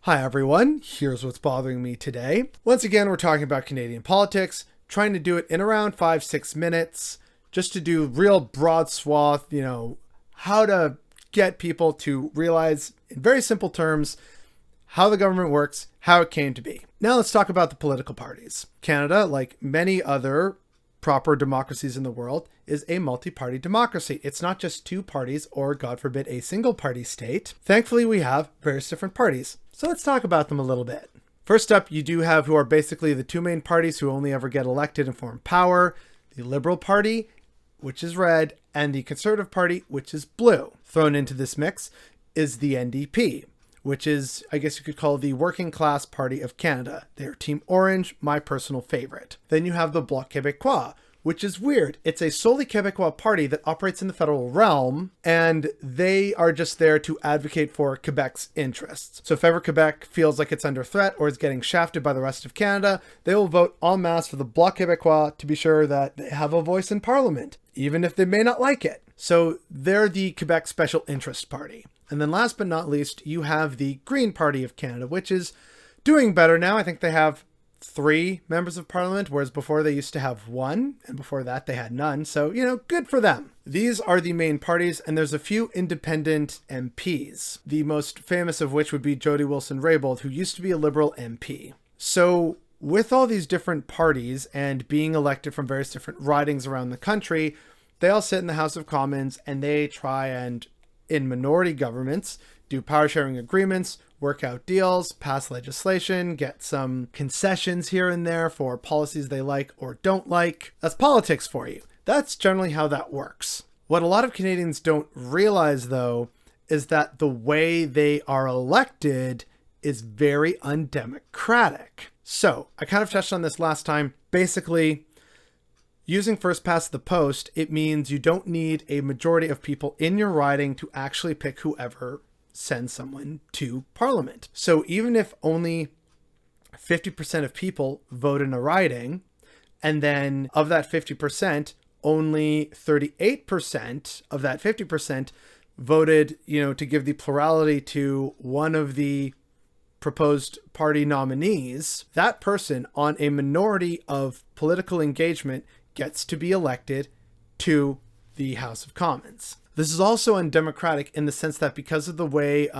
Hi everyone, here's what's bothering me today. Once again, we're talking about Canadian politics, trying to do it in around 5-6 minutes, just to do real broad swath, how to get people to realize in very simple terms how the government works, how it came to be. Now let's talk about the political parties. Canada, like many other proper democracies in the world, is a multi-party democracy. It's not just two parties or, God forbid, a single party state. Thankfully, we have various different parties. So let's talk about them a little bit. First up, you do have who are basically the two main parties who only ever get elected and form power. The Liberal Party, which is red, and the Conservative Party, which is blue. Thrown into this mix is the NDP, which is, I guess you could call the working class party of Canada. They're Team Orange, my personal favorite. Then you have the Bloc Québécois, which is weird. It's a solely Québécois party that operates in the federal realm, and they are just there to advocate for Quebec's interests. So if ever Quebec feels like it's under threat or is getting shafted by the rest of Canada, they will vote en masse for the Bloc Québécois to be sure that they have a voice in Parliament, even if they may not like it. So they're the Quebec Special Interest Party. And then last but not least, you have the Green Party of Canada, which is doing better now. I think they have 3 members of parliament, whereas before they used to have 1, and before that they had none. So, good for them. These are the main parties, and there's a few independent MPs, the most famous of which would be Jody Wilson-Raybould, who used to be a Liberal MP. So with all these different parties and being elected from various different ridings around the country, they all sit in the House of Commons and they try and, in minority governments, do power sharing agreements, work out deals, pass legislation, get some concessions here and there for policies they like or don't like. That's politics for you. That's generally how that works. What a lot of Canadians don't realize, though, is that the way they are elected is very undemocratic. So I kind of touched on this last time. Basically, using first past the post, it means you don't need a majority of people in your riding to actually pick whoever sends someone to Parliament. So even if only 50% of people vote in a riding, and then of that 50%, only 38% of that 50% voted, to give the plurality to one of the proposed party nominees, that person on a minority of political engagement gets to be elected to the House of Commons. This is also undemocratic in the sense that because of the way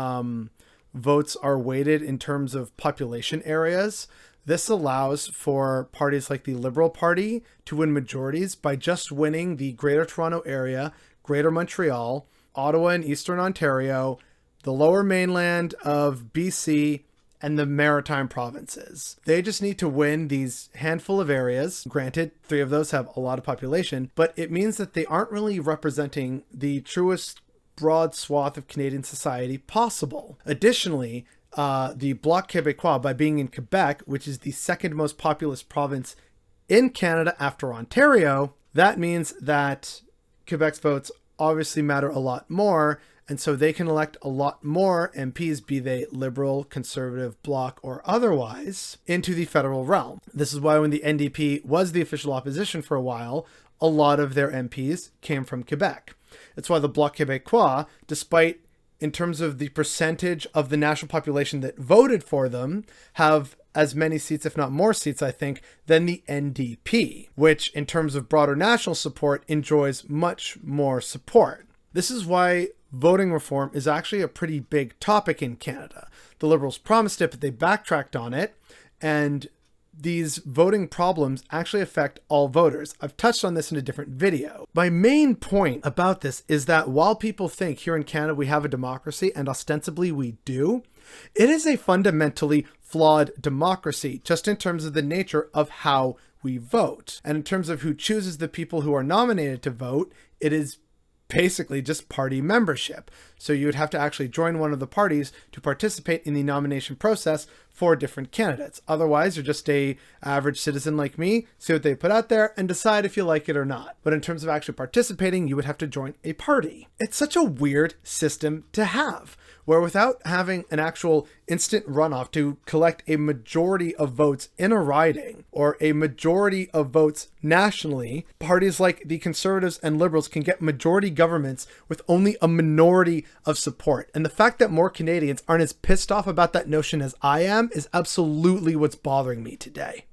votes are weighted in terms of population areas, this allows for parties like the Liberal Party to win majorities by just winning the Greater Toronto Area, Greater Montreal, Ottawa and Eastern Ontario, the Lower Mainland of BC, and the Maritime provinces. They just need to win these handful of areas. Granted, 3 of those have a lot of population, but it means that they aren't really representing the truest broad swath of Canadian society possible. Additionally, the Bloc Québécois, by being in Quebec, which is the second most populous province in Canada after Ontario, that means that Quebec's votes obviously matter a lot more, and so they can elect a lot more MPs, be they Liberal, Conservative, Bloc, or otherwise, into the federal realm. This is why when the NDP was the official opposition for a while, a lot of their MPs came from Quebec. It's why the Bloc Québécois, despite in terms of the percentage of the national population that voted for them, have as many seats, if not more seats, I think, than the NDP, which in terms of broader national support enjoys much more support. This is why voting reform is actually a pretty big topic in Canada. The Liberals promised it, but they backtracked on it, and these voting problems actually affect all voters. I've touched on this in a different video. My main point about this is that while people think here in Canada we have a democracy, and ostensibly we do, it is a fundamentally flawed democracy, just in terms of the nature of how we vote. And in terms of who chooses the people who are nominated to vote, it is basically just party membership. So you would have to actually join one of the parties to participate in the nomination process for different candidates. Otherwise, you're just a average citizen like me, see what they put out there and decide if you like it or not. But in terms of actually participating, you would have to join a party. It's such a weird system to have, where without having an actual instant runoff to collect a majority of votes in a riding or a majority of votes nationally, parties like the Conservatives and Liberals can get majority governments with only a minority of support. And the fact that more Canadians aren't as pissed off about that notion as I am is absolutely what's bothering me today.